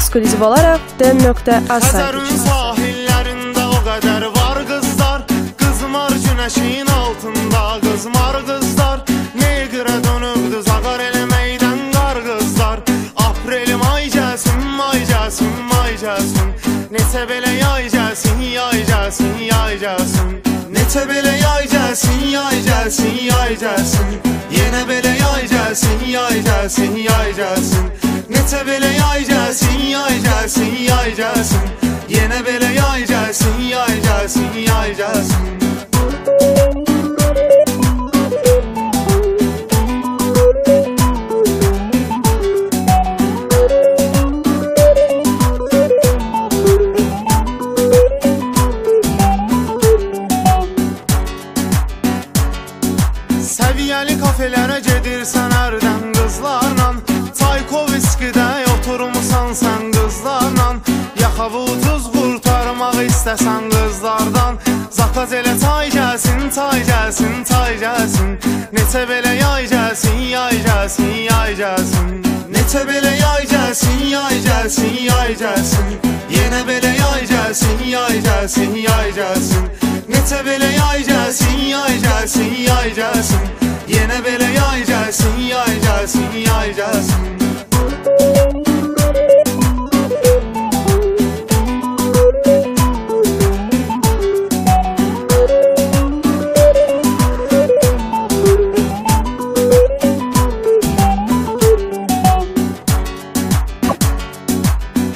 ekskluziv olaraq den.az Xəzərin sahillərində o qədər var qızlar, qızmar günəşin altında qızmar qızlar. Neqrə dönübdü zağar eləməkdən qar qızlar. Aprelim ay gəlsin, may gəlsin, may gəlsin. Neçə belə yay gəlsin, yay gəlsin, yay gəlsin. Neçə belə yay gəlsin, yay gəlsin, yay gəlsin. Yenə belə yay gəlsin, yay gəlsin, yay gəlsin. Neçə belə yay gəlsin, yay gəlsin, yay gəlsin. Yenə belə yay gəlsin, yay gəlsin, yay gəlsin. Səviyyəli kafelərə gedirsən ərdən qızlarla, Çaykoviskidə oturmusan sən qızlarla. Yaxavı ucuz qurtarmaq istəsən qızlardan, zakaz elə çay gəlsin, çay gəlsin, çay gəlsin. Neçə belə yay gəlsin, yay gəlsin, yay gəlsin. Neçə belə yay gəlsin, yay gəlsin, yay gəlsin. Yenə belə yay gəlsin, yay gəlsin, yay gəlsin. Neçə belə yay gəlsin, yay gəlsin, yay gəlsin. Yenə belə yay gəlsin, yay gəlsin, yay gəlsin.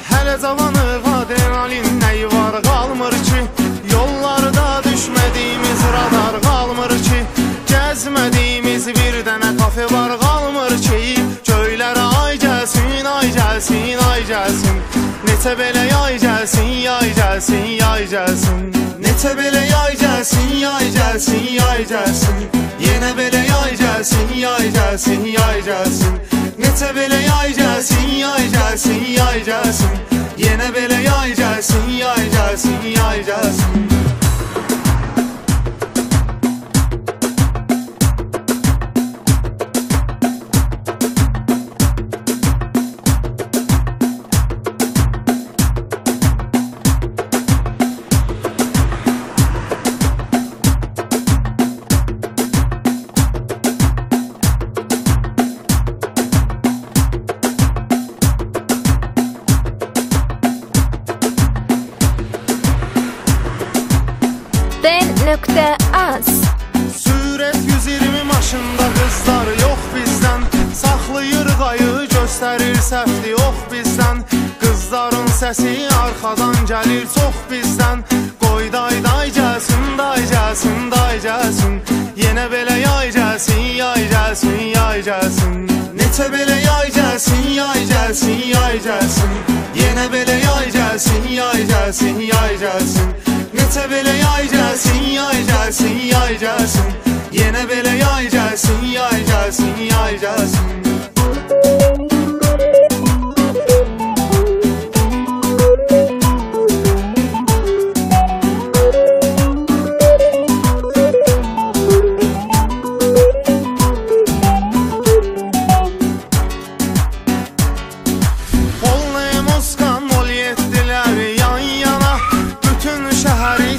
Hələ cavanıq adrenalin nəyi var qalmır ki, yollarda düşmədiyimiz radar qalmır ki, gəzmədiyimiz bir dənə kafe var qalmır ki, göylərə ay gəlsin, ay gəlsin, ay gəlsin. Neçə belə yay gəlsin, yay gəlsin, yay gəlsin. Neçə belə yay gəlsin, yay gəlsin, yay gəlsin. Yenə belə yay gəlsin, yay gəlsin, yay gəlsin. Neçə belə yay gəlsin, yay gəlsin, yay gəlsin. Yenə belə yay gəlsin, yay gəlsin, yay gəlsin. Den.az Sürət 120 maşında qızlar yox bizdən, saxlayır qayı, göstərir səhvdi yox bizdən. Qızların səsi arxadan gəlir çox bizdən. Qoy day day gəlsin, day gəlsin, day gəlsin. Yenə belə yay gəlsin, yay gəlsin, yay gəlsin. Neçə belə yay gəlsin, yay gəlsin, yay gəlsin. Yenə belə yay gəlsin, yay gəlsin, yay gəlsin. Neçə belə yay gəlsin, yay gəlsin, yay gəlsin. Yenə belə yay gəlsin, yay gəlsin, yay gəlsin.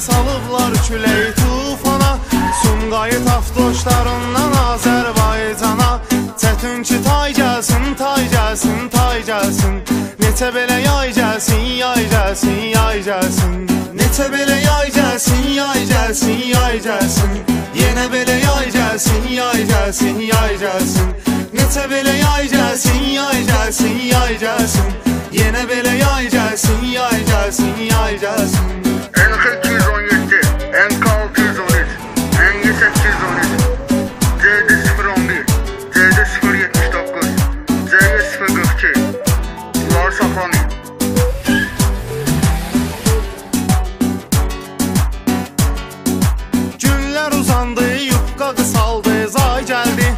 Salıblar küləyi tufana, Sumqayıt avtoşlarından Azərbaycana. Çətin ki tay gəlsin, tay gəlsin, tay gəlsin. Neçə belə yay gəlsin, yay gəlsin, yay gəlsin. Neçə belə yay gəlsin, yay gəlsin, yay gəlsin. Yenə belə yay gəlsin, yay gəlsin, yay gəlsin. Neçə belə yay gəlsin, yay gəlsin, yay gəlsin. Yenə belə yay gəlsin, yay gəlsin, yay gəlsin. NK217, NK613, NG813, CD011, CD079, CD042. Bunları saxlamayın. Günlər uzandı, yufqa qısaldı, zay gəldi.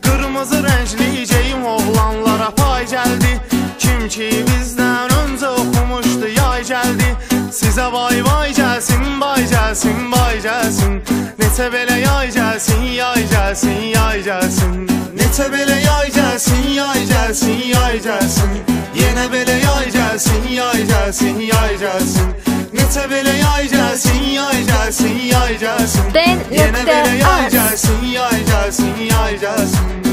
Qırmızı rəngli geyim oğlanlara pay gəldi. Kim ki bizdən öncə oxumuşdu, yay gəldi. Sizə vay vay gəlsin, bay gəlsin, bay gəlsin. Neçə belə yay gəlsin, yay gəlsin, yay gəlsin. Neçə belə yay gəlsin, yay gəlsin, yay gəlsin. Yenə belə yay gəlsin, yay gəlsin, yay gəlsin. Neçə belə yay gəlsin, yay gəlsin, yay gəlsin. Yenə belə yay gəlsin, yay gəlsin, yay gəlsin.